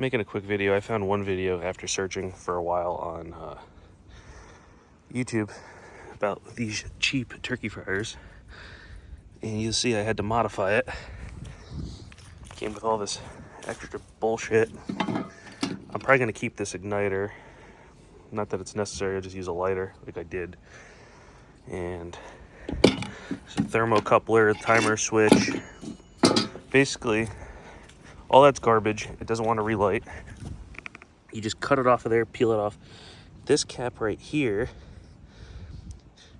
Making a quick video. I found one video after searching for a while on YouTube about these cheap turkey fryers, and you'll see I had to modify it. Came with all this extra bullshit. I'm probably gonna keep this igniter. Not that it's necessary, I'll just use a lighter like I did. And it's a thermocoupler, timer switch. Basically, all that's garbage. It doesn't want to relight. You just cut it off of there, peel it off. This cap right here,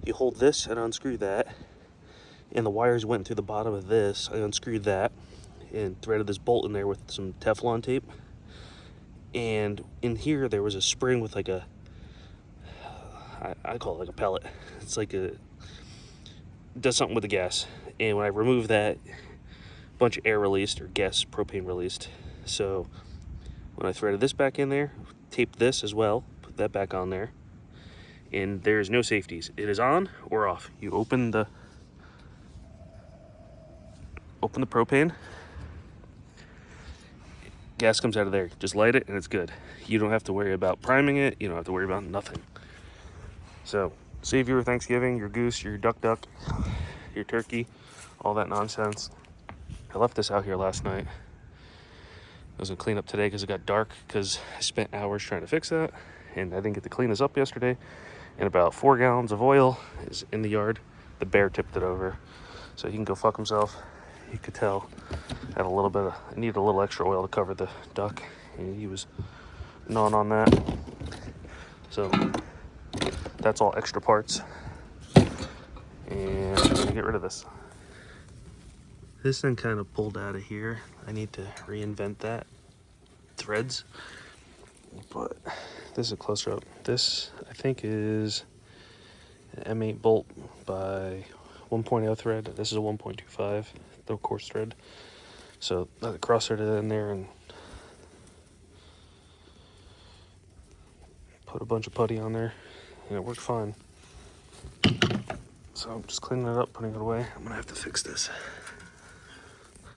you hold this and unscrew that. And the wires went through the bottom of this. I unscrewed that and threaded this bolt in there with some Teflon tape. And in here, there was a spring with like a, I call it like a pellet. It's like it does something with the gas. And when I removed that, a bunch of air released, or gas, propane released. So when I threaded this back in there, taped this as well, put that back on there, and there's no safeties. It is on or off. You open the propane, gas comes out of there. Just light it and it's good. You don't have to worry about priming it. You don't have to worry about nothing. So save your Thanksgiving, your goose, your duck, your turkey, all that nonsense. I left this out here last night. I was gonna clean up today because it got dark, because I spent hours trying to fix that, and I didn't get to clean this up yesterday. And about 4 gallons of oil is in the yard. The bear tipped it over, so he can go fuck himself. You could tell I needed a little extra oil to cover the duck, and he was gnawing on that. So that's all extra parts, and I'm gonna get rid of this. This thing kind of pulled out of here. I need to reinvent that. Threads. But this is a closer up. This, I think, is an M8 bolt by 1.0 thread. This is a 1.25, the coarse thread. So I cross-threaded it in there and put a bunch of putty on there, and it worked fine. So I'm just cleaning it up, putting it away. I'm gonna have to fix this.